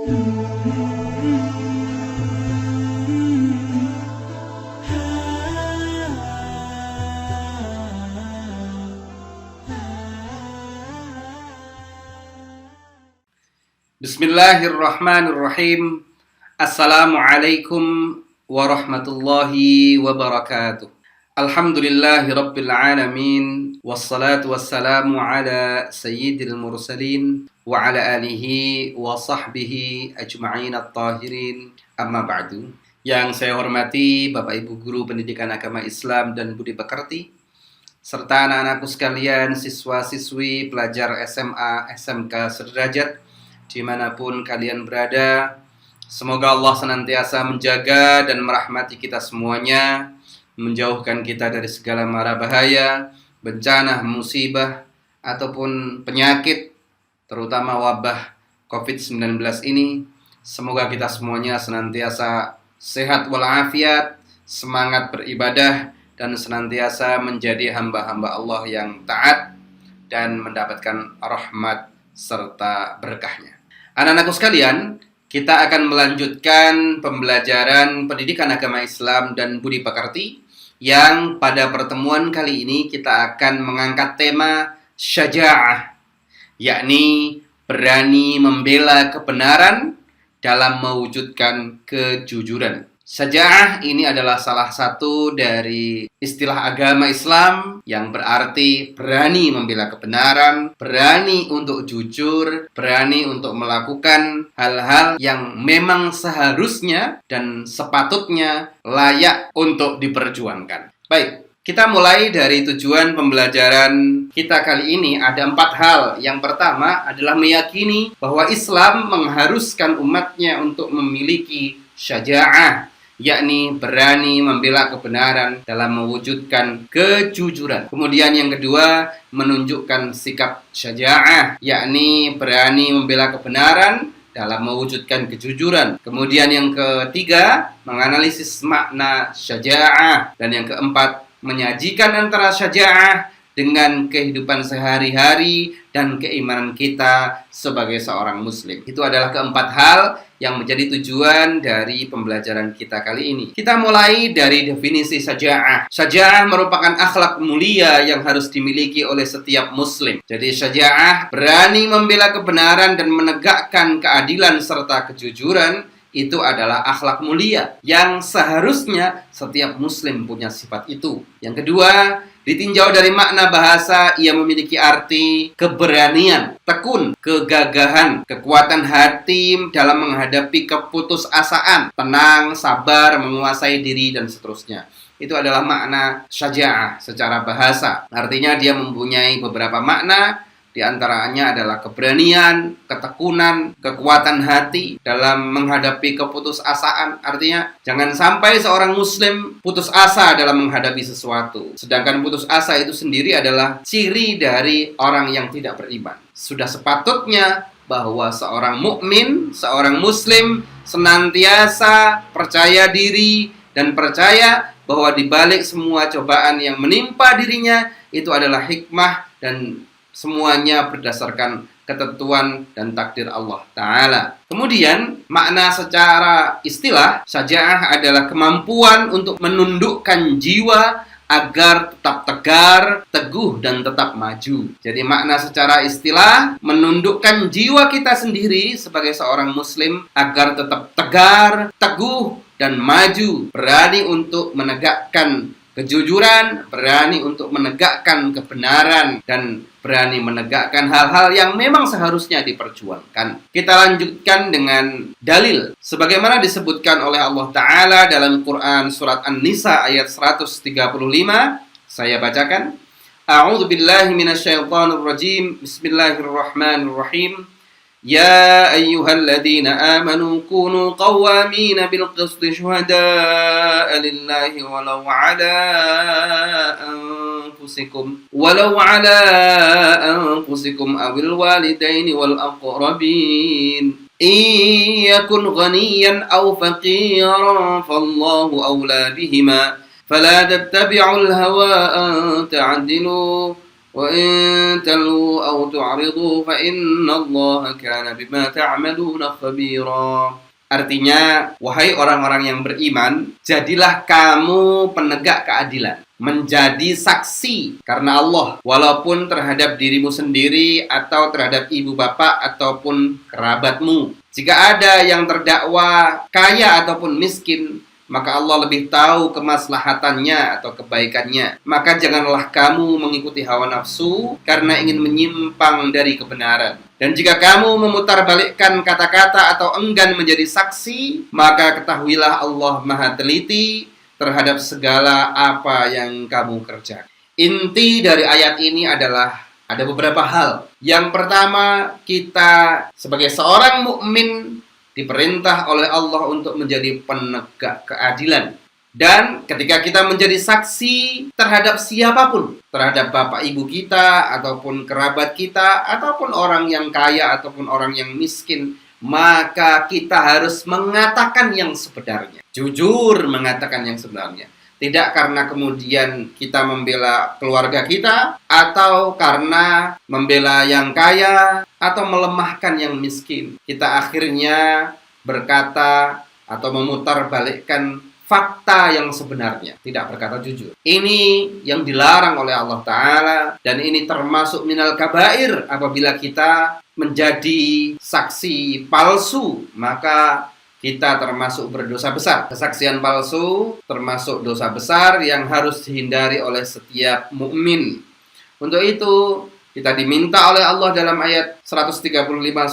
Bismillahirrahmanirrahim. Assalamualaikum warahmatullahi wabarakatuh. Alhamdulillahi rabbil alamin. Wassalatu wassalamu ala sayyidil mursalin wa ala alihi wa sahbihi ajma'in at-tahirin. Amma ba'du. Yang saya hormati Bapak Ibu Guru Pendidikan Agama Islam dan Budi Pekerti, serta anak-anakku sekalian, siswa-siswi, pelajar SMA, SMK sederajat, dimanapun kalian berada. Semoga Allah senantiasa menjaga dan merahmati kita semuanya, menjauhkan kita dari segala mara bahaya, bencana, musibah, ataupun penyakit, terutama wabah COVID-19 ini. Semoga kita semuanya senantiasa sehat walafiat, semangat beribadah, dan senantiasa menjadi hamba-hamba Allah yang taat dan mendapatkan rahmat serta berkahnya. Anak-anakku sekalian, kita akan melanjutkan pembelajaran pendidikan agama Islam dan budi pekerti, yang pada pertemuan kali ini kita akan mengangkat tema syaja'ah, yakni berani membela kebenaran dalam mewujudkan kejujuran. Syaja'ah ini adalah salah satu dari istilah agama Islam yang berarti berani membela kebenaran, berani untuk jujur, berani untuk melakukan hal-hal yang memang seharusnya dan sepatutnya layak untuk diperjuangkan. Baik, kita mulai dari tujuan pembelajaran kita kali ini. Ada 4 hal. Yang pertama adalah meyakini bahwa Islam mengharuskan umatnya untuk memiliki syaja'ah, yakni berani membela kebenaran dalam mewujudkan kejujuran. Kemudian yang kedua, menunjukkan sikap syaja'ah, yakni berani membela kebenaran dalam mewujudkan kejujuran. Kemudian yang ketiga, menganalisis makna syaja'ah. Dan yang keempat, menyajikan antara syaja'ah dengan kehidupan sehari-hari dan keimanan kita sebagai seorang muslim. Itu adalah keempat hal yang menjadi tujuan dari pembelajaran kita kali ini. Kita mulai dari definisi syaja'ah. Syaja'ah merupakan akhlak mulia yang harus dimiliki oleh setiap muslim. Jadi syaja'ah, berani membela kebenaran dan menegakkan keadilan serta kejujuran, itu adalah akhlak mulia yang seharusnya setiap muslim punya sifat itu. Yang kedua, ditinjau dari makna bahasa, ia memiliki arti keberanian, tekun, kegagahan, kekuatan hati dalam menghadapi keputusasaan, tenang, sabar, menguasai diri, dan seterusnya. Itu adalah makna syaja'ah secara bahasa. Artinya dia mempunyai beberapa makna. Di antaranya adalah keberanian, ketekunan, kekuatan hati dalam menghadapi keputusasaan. Artinya, jangan sampai seorang muslim putus asa dalam menghadapi sesuatu. Sedangkan putus asa itu sendiri adalah ciri dari orang yang tidak beriman. Sudah sepatutnya bahwa seorang mukmin, seorang muslim senantiasa percaya diri dan percaya bahwa di balik semua cobaan yang menimpa dirinya itu adalah hikmah dan semuanya berdasarkan ketentuan dan takdir Allah Ta'ala. Kemudian, makna secara istilah, syaja'ah adalah kemampuan untuk menundukkan jiwa agar tetap tegar, teguh, dan tetap maju. Jadi makna secara istilah, menundukkan jiwa kita sendiri sebagai seorang muslim agar tetap tegar, teguh, dan maju. Berani untuk menegakkan kejujuran, berani untuk menegakkan kebenaran, dan berani menegakkan hal-hal yang memang seharusnya diperjuangkan. Kita lanjutkan dengan dalil. Sebagaimana disebutkan oleh Allah Ta'ala dalam Quran Surat An-Nisa ayat 135. Saya bacakan. A'udzu billahi minasyaitonir rajim. Bismillahirrahmanirrahim. Ya ayyuhalladzina amanu kunu qawwamina bil qisti syuhada'a lillahi walau ala anfusikum awil walidaini wal aqrabin in yakun ghaniyan aw faqiran fallahu awla bihima fala tattabi'ul hawa an ta'dilu وإن تلووا أو تعرضوا فإن الله كان بما تعملون خبيرا. Artinya, wahai orang-orang yang beriman, jadilah kamu penegak keadilan, menjadi saksi karena Allah, walaupun terhadap dirimu sendiri atau terhadap ibu bapak ataupun kerabatmu. Jika ada yang terdakwa kaya ataupun miskin, maka Allah lebih tahu kemaslahatannya atau kebaikannya. Maka janganlah kamu mengikuti hawa nafsu karena ingin menyimpang dari kebenaran. Dan jika kamu memutarbalikkan kata-kata atau enggan menjadi saksi, maka ketahuilah Allah Maha teliti terhadap segala apa yang kamu kerjakan. Inti dari ayat ini adalah ada beberapa hal. Yang pertama, kita sebagai seorang mukmin diperintah oleh Allah untuk menjadi penegak keadilan. Dan ketika kita menjadi saksi terhadap siapapun, terhadap bapak ibu kita, ataupun kerabat kita, ataupun orang yang kaya, ataupun orang yang miskin, maka kita harus mengatakan yang sebenarnya. Jujur mengatakan yang sebenarnya. Tidak karena kemudian kita membela keluarga kita, atau karena membela yang kaya, atau melemahkan yang miskin. Kita akhirnya berkata atau memutarbalikkan fakta yang sebenarnya, tidak berkata jujur. Ini yang dilarang oleh Allah Ta'ala, dan ini termasuk minal kabair. Apabila kita menjadi saksi palsu, maka kita termasuk berdosa besar. Kesaksian palsu termasuk dosa besar yang harus dihindari oleh setiap mukmin. Untuk itu, kita diminta oleh Allah dalam ayat 135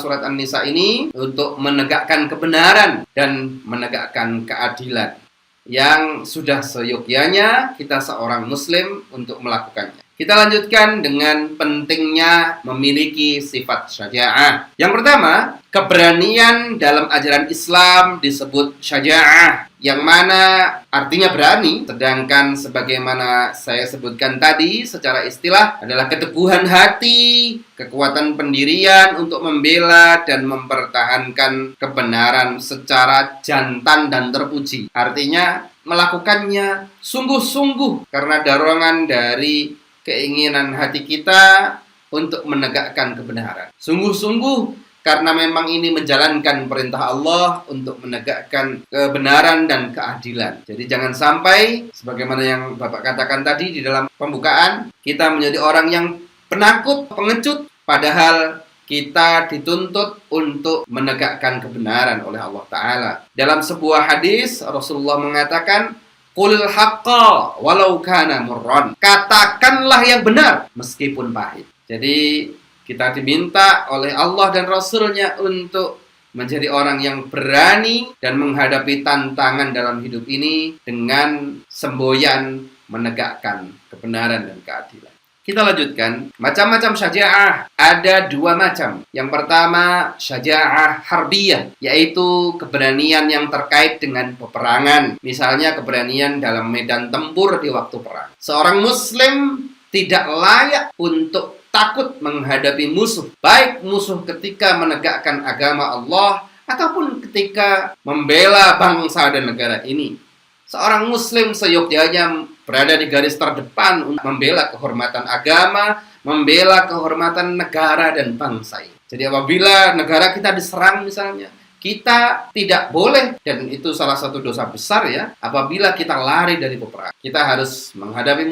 surat An-Nisa ini untuk menegakkan kebenaran dan menegakkan keadilan yang sudah seyogyanya kita seorang muslim untuk melakukannya. Kita lanjutkan dengan pentingnya memiliki sifat syaja'ah. Yang pertama, keberanian dalam ajaran Islam disebut syaja'ah, yang mana artinya berani, sedangkan sebagaimana saya sebutkan tadi secara istilah adalah keteguhan hati, kekuatan pendirian untuk membela dan mempertahankan kebenaran secara jantan dan terpuji. Artinya melakukannya sungguh-sungguh karena dorongan dari keinginan hati kita untuk menegakkan kebenaran. Sungguh-sungguh karena memang ini menjalankan perintah Allah untuk menegakkan kebenaran dan keadilan. Jadi jangan sampai, sebagaimana yang Bapak katakan tadi di dalam pembukaan, kita menjadi orang yang penakut, pengecut, padahal kita dituntut untuk menegakkan kebenaran oleh Allah Ta'ala. Dalam sebuah hadis, Rasulullah mengatakan, Qulil haqqa walau kana murran. Katakanlah yang benar meskipun pahit. Jadi kita diminta oleh Allah dan Rasul-Nya untuk menjadi orang yang berani dan menghadapi tantangan dalam hidup ini dengan semboyan menegakkan kebenaran dan keadilan. Kita lanjutkan. Macam-macam syaja'ah. Ada dua macam. Yang pertama, syaja'ah harbiyah, yaitu keberanian yang terkait dengan peperangan. Misalnya keberanian dalam medan tempur di waktu perang. Seorang muslim tidak layak untuk takut menghadapi musuh. Baik musuh ketika menegakkan agama Allah, ataupun ketika membela bangsa dan negara ini. Seorang muslim seyogyanya berada di garis terdepan untuk membela kehormatan agama, membela kehormatan negara dan bangsa ini. Jadi apabila negara kita diserang misalnya, kita tidak boleh, dan itu salah satu dosa besar ya, apabila kita lari dari peperangan. Kita harus menghadapi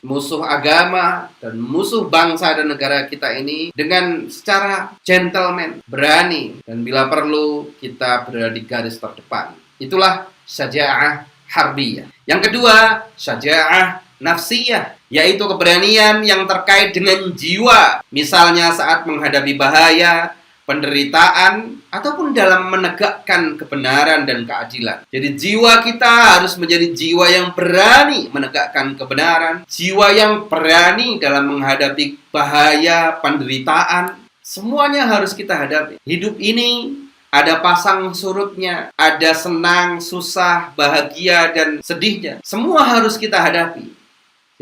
musuh agama dan musuh bangsa dan negara kita ini dengan secara gentleman, berani, dan bila perlu kita berada di garis terdepan. Itulah syaja'ah harbiyah. Yang kedua, syaja'ah nafsiyah, yaitu keberanian yang terkait dengan jiwa. Misalnya saat menghadapi bahaya, penderitaan, ataupun dalam menegakkan kebenaran dan keadilan. Jadi jiwa kita harus menjadi jiwa yang berani menegakkan kebenaran, jiwa yang berani dalam menghadapi bahaya, penderitaan. Semuanya harus kita hadapi. Hidup ini ada pasang surutnya, ada senang, susah, bahagia, dan sedihnya. Semua harus kita hadapi.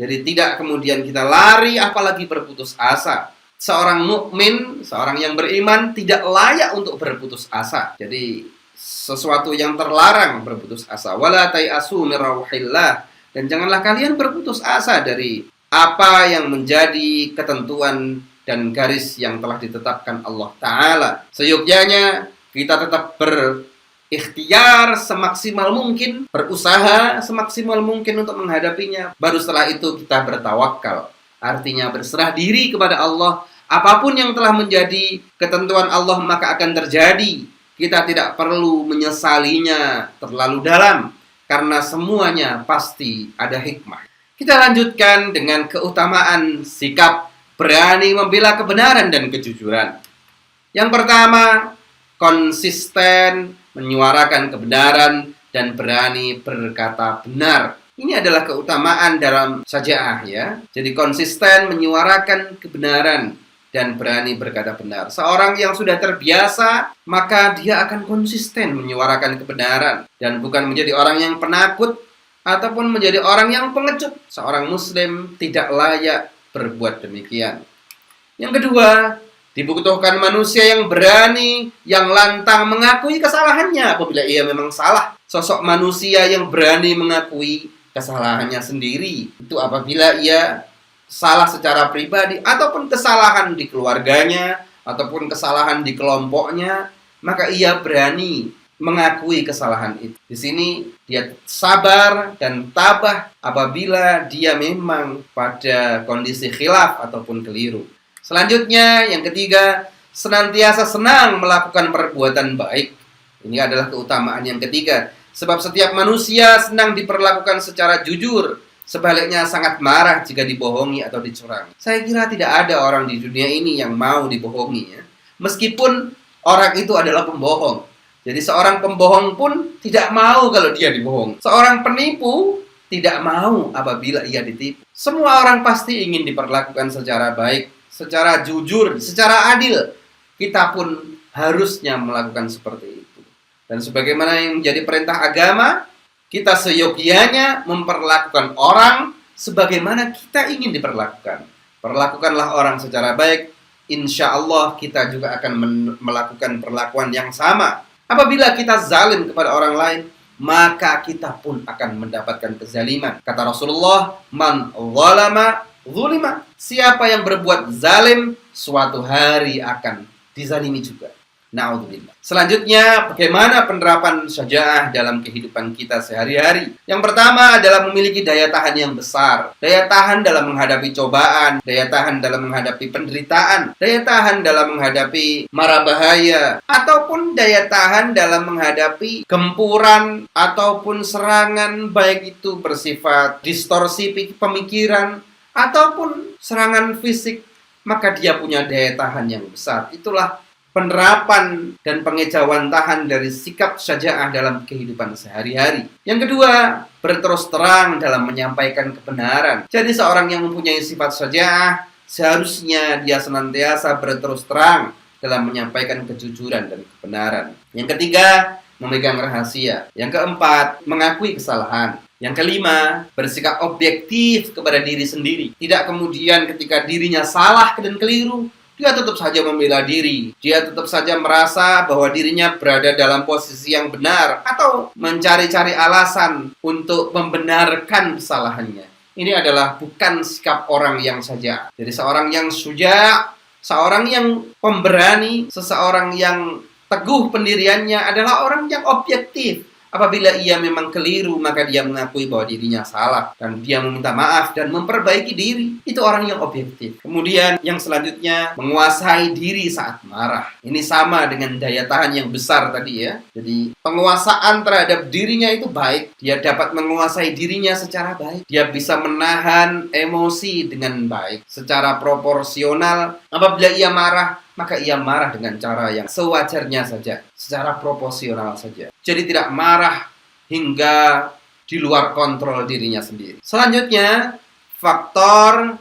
Jadi tidak kemudian kita lari, apalagi berputus asa. Seorang mukmin, seorang yang beriman tidak layak untuk berputus asa. Jadi sesuatu yang terlarang berputus asa. Wala tai'asu min rauhillah. Dan janganlah kalian berputus asa dari apa yang menjadi ketentuan dan garis yang telah ditetapkan Allah Ta'ala. Seyogyanya kita tetap berikhtiar semaksimal mungkin, berusaha semaksimal mungkin untuk menghadapinya. Baru setelah itu kita bertawakal, artinya berserah diri kepada Allah. Apapun yang telah menjadi ketentuan Allah maka akan terjadi. Kita tidak perlu menyesalinya terlalu dalam, karena semuanya pasti ada hikmah. Kita lanjutkan dengan keutamaan sikap berani membela kebenaran dan kejujuran. Yang pertama, konsisten menyuarakan kebenaran dan berani berkata benar. Ini adalah keutamaan dalam syaja'ah ya. Jadi konsisten menyuarakan kebenaran dan berani berkata benar. Seorang yang sudah terbiasa, maka dia akan konsisten menyuarakan kebenaran dan bukan menjadi orang yang penakut ataupun menjadi orang yang pengecut. Seorang muslim tidak layak berbuat demikian. Yang kedua, dibutuhkan manusia yang berani, yang lantang mengakui kesalahannya apabila ia memang salah. Sosok manusia yang berani mengakui kesalahannya sendiri itu apabila ia salah secara pribadi ataupun kesalahan di keluarganya ataupun kesalahan di kelompoknya, maka ia berani mengakui kesalahan itu. Di sini dia sabar dan tabah apabila dia memang pada kondisi khilaf ataupun keliru. Selanjutnya, yang ketiga, senantiasa senang melakukan perbuatan baik. Ini adalah keutamaan yang ketiga. Sebab setiap manusia senang diperlakukan secara jujur. Sebaliknya sangat marah jika dibohongi atau dicurangi. Saya kira tidak ada orang di dunia ini yang mau dibohongi ya. Meskipun orang itu adalah pembohong. Jadi seorang pembohong pun tidak mau kalau dia dibohong. Seorang penipu tidak mau apabila ia ditipu. Semua orang pasti ingin diperlakukan secara baik, secara jujur, secara adil. Kita pun harusnya melakukan seperti itu. Dan sebagaimana yang menjadi perintah agama, kita seyogyanya memperlakukan orang sebagaimana kita ingin diperlakukan. Perlakukanlah orang secara baik, insya Allah kita juga akan melakukan perlakuan yang sama. Apabila kita zalim kepada orang lain, maka kita pun akan mendapatkan kezaliman. Kata Rasulullah, man zalama zulima. Siapa yang berbuat zalim, suatu hari akan dizalimi juga. Na'udzubillah. Selanjutnya, bagaimana penerapan syaja'ah dalam kehidupan kita sehari-hari? Yang pertama adalah memiliki daya tahan yang besar. Daya tahan dalam menghadapi cobaan, daya tahan dalam menghadapi penderitaan, daya tahan dalam menghadapi mara bahaya, ataupun daya tahan dalam menghadapi gempuran ataupun serangan, baik itu bersifat distorsi pemikiran ataupun serangan fisik, maka dia punya daya tahan yang besar. Itulah penerapan dan pengejauhan tahan dari sikap syaja'ah dalam kehidupan sehari-hari. Yang kedua, berterus terang dalam menyampaikan kebenaran. Jadi seorang yang mempunyai sifat syaja'ah, seharusnya dia senantiasa berterus terang dalam menyampaikan kejujuran dan kebenaran. Yang ketiga, memegang rahasia. Yang keempat, mengakui kesalahan. Yang kelima, bersikap objektif kepada diri sendiri. Tidak kemudian ketika dirinya salah dan keliru, dia tetap saja membela diri. Dia tetap saja merasa bahwa dirinya berada dalam posisi yang benar atau mencari-cari alasan untuk membenarkan kesalahannya. Ini adalah bukan sikap orang yang saja. Jadi seorang yang syuja', seorang yang pemberani, seseorang yang teguh pendiriannya adalah orang yang objektif. Apabila ia memang keliru, maka dia mengakui bahwa dirinya salah dan dia meminta maaf dan memperbaiki diri. Itu orang yang objektif. Kemudian yang selanjutnya, menguasai diri saat marah. Ini sama dengan daya tahan yang besar tadi ya. Jadi penguasaan terhadap dirinya itu baik. Dia dapat menguasai dirinya secara baik. Dia bisa menahan emosi dengan baik, secara proporsional. Apabila ia marah, maka ia marah dengan cara yang sewajarnya saja, secara proporsional saja. Jadi tidak marah hingga di luar kontrol dirinya sendiri. Selanjutnya, faktor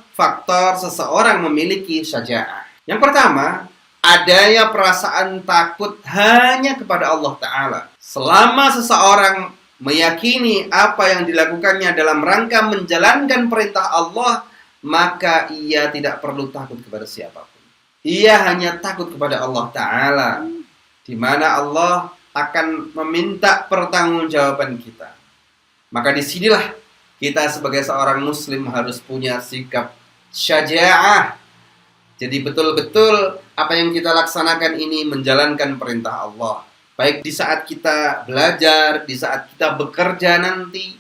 seseorang memiliki syaja'ah. Yang pertama, adanya perasaan takut hanya kepada Allah Ta'ala. Selama seseorang meyakini apa yang dilakukannya dalam rangka menjalankan perintah Allah, maka ia tidak perlu takut kepada siapapun. Ia hanya takut kepada Allah Ta'ala, di mana Allah akan meminta pertanggungjawaban kita. Maka disinilah Kita sebagai seorang muslim harus punya sikap syaja'ah. Jadi betul-betul apa yang kita laksanakan ini menjalankan perintah Allah. Baik di saat kita belajar, di saat kita bekerja nanti,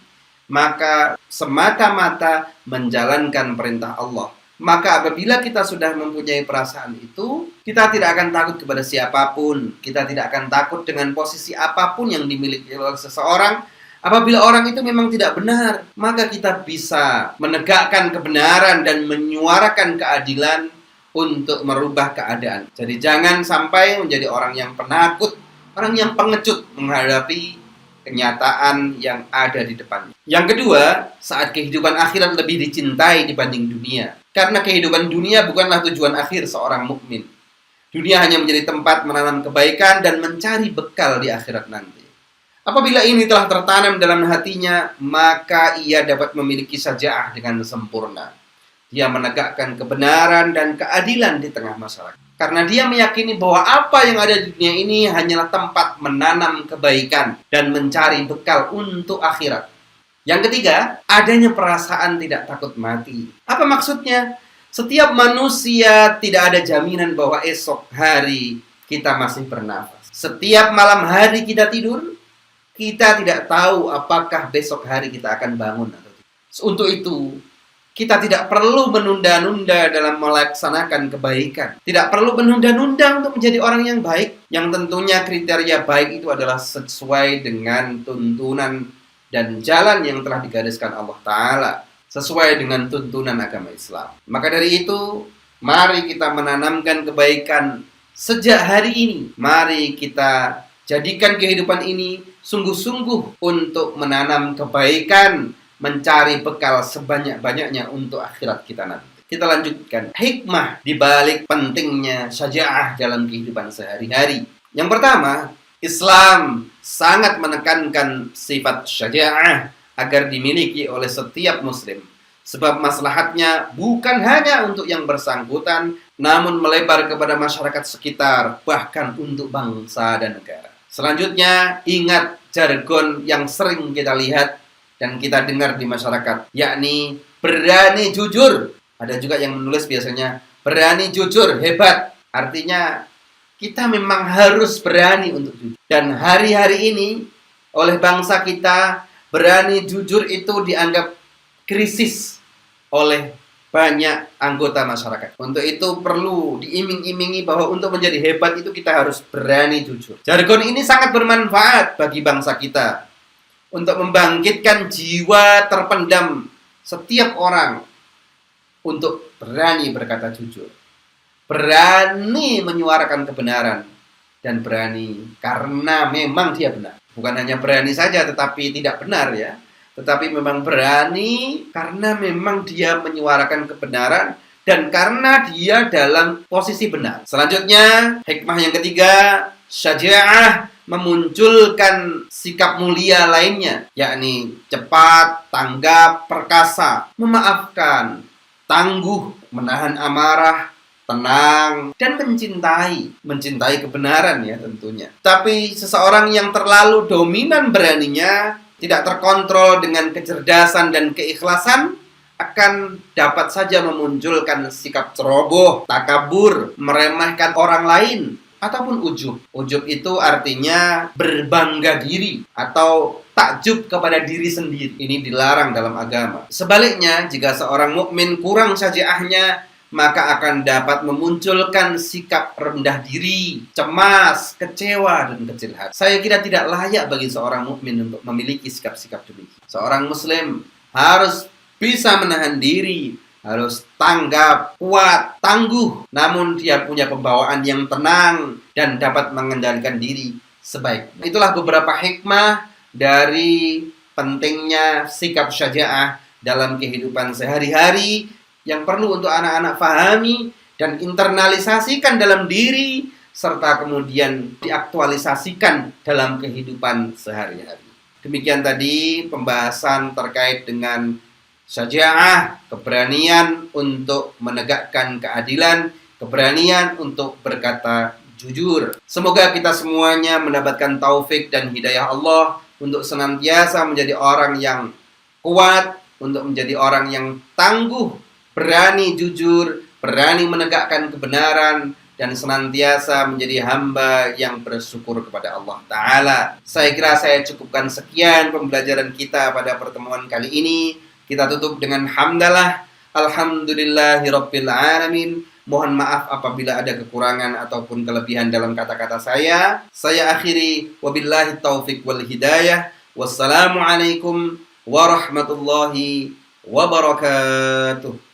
maka semata-mata menjalankan perintah Allah. Maka apabila kita sudah mempunyai perasaan itu, kita tidak akan takut kepada siapapun. Kita tidak akan takut dengan posisi apapun yang dimiliki oleh seseorang. Apabila orang itu memang tidak benar, maka kita bisa menegakkan kebenaran dan menyuarakan keadilan untuk merubah keadaan. Jadi jangan sampai menjadi orang yang penakut, orang yang pengecut menghadapi kenyataan yang ada di depannya. Yang kedua, saat kehidupan akhirat lebih dicintai dibanding dunia. Karena kehidupan dunia bukanlah tujuan akhir seorang mukmin. Dunia hanya menjadi tempat menanam kebaikan dan mencari bekal di akhirat nanti. Apabila ini telah tertanam dalam hatinya, maka ia dapat memiliki syaja'ah dengan sempurna. Dia menegakkan kebenaran dan keadilan di tengah masyarakat. Karena dia meyakini bahwa apa yang ada di dunia ini hanyalah tempat menanam kebaikan dan mencari bekal untuk akhirat. Yang ketiga, adanya perasaan tidak takut mati. Apa maksudnya? Setiap manusia tidak ada jaminan bahwa esok hari kita masih bernafas. Setiap malam hari kita tidur, kita tidak tahu apakah besok hari kita akan bangun atau tidak. Untuk itu, kita tidak perlu menunda-nunda dalam melaksanakan kebaikan. Tidak perlu menunda-nunda untuk menjadi orang yang baik. Yang tentunya kriteria baik itu adalah sesuai dengan tuntunan dan jalan yang telah digariskan Allah Ta'ala, sesuai dengan tuntunan agama Islam. Maka dari itu, mari kita menanamkan kebaikan sejak hari ini. Mari kita jadikan kehidupan ini sungguh-sungguh untuk menanam kebaikan, mencari bekal sebanyak-banyaknya untuk akhirat kita nanti. Kita lanjutkan hikmah di balik pentingnya syaja'ah dalam kehidupan sehari-hari. Yang pertama, Islam sangat menekankan sifat syaja'ah agar dimiliki oleh setiap muslim. Sebab maslahatnya bukan hanya untuk yang bersangkutan, namun melebar kepada masyarakat sekitar, bahkan untuk bangsa dan negara. Selanjutnya, ingat jargon yang sering kita lihat dan kita dengar di masyarakat, yakni berani jujur. Ada juga yang menulis biasanya, berani jujur, hebat. Artinya, kita memang harus berani untuk jujur. Dan hari-hari ini, oleh bangsa kita, berani jujur itu dianggap krisis oleh banyak anggota masyarakat. Untuk itu perlu diiming-imingi bahwa untuk menjadi hebat itu kita harus berani jujur. Jargon ini sangat bermanfaat bagi bangsa kita untuk membangkitkan jiwa terpendam setiap orang untuk berani berkata jujur, berani menyuarakan kebenaran, dan berani karena memang dia benar. Bukan hanya berani saja tetapi tidak benar ya, tetapi memang berani karena memang dia menyuarakan kebenaran dan karena dia dalam posisi benar. Selanjutnya, hikmah yang ketiga, syaja'ah memunculkan sikap mulia lainnya, yakni cepat, tanggap, perkasa, memaafkan, tangguh, menahan amarah, tenang, dan mencintai kebenaran ya tentunya. Tapi seseorang yang terlalu dominan beraninya, tidak terkontrol dengan kecerdasan dan keikhlasan, akan dapat saja memunculkan sikap ceroboh, takabur, meremehkan orang lain, ataupun ujub. Ujub itu artinya berbangga diri atau takjub kepada diri sendiri. Ini dilarang dalam agama. Sebaliknya, jika seorang mukmin kurang syaja'ahnya, maka akan dapat memunculkan sikap rendah diri, cemas, kecewa, dan kecil hati. Saya kira tidak layak bagi seorang mukmin untuk memiliki sikap-sikap demikian. Seorang muslim harus bisa menahan diri, harus tanggap, kuat, tangguh, namun dia punya pembawaan yang tenang dan dapat mengendalikan diri sebaiknya. Itulah beberapa hikmah dari pentingnya sikap syaja'ah dalam kehidupan sehari-hari yang perlu untuk anak-anak pahami dan internalisasikan dalam diri, serta kemudian diaktualisasikan dalam kehidupan sehari-hari. Demikian tadi pembahasan terkait dengan syaja'ah, keberanian untuk menegakkan keadilan, keberanian untuk berkata jujur. Semoga kita semuanya mendapatkan taufik dan hidayah Allah untuk senantiasa menjadi orang yang kuat, untuk menjadi orang yang tangguh, berani jujur, berani menegakkan kebenaran, dan senantiasa menjadi hamba yang bersyukur kepada Allah Ta'ala. Saya kira saya cukupkan sekian pembelajaran kita pada pertemuan kali ini. Kita tutup dengan hamdalah. Alhamdulillahirabbil alamin. Mohon maaf apabila ada kekurangan ataupun kelebihan dalam kata-kata saya. Saya akhiri wabillahi taufik wal hidayah. Wassalamualaikum warahmatullahi wabarakatuh.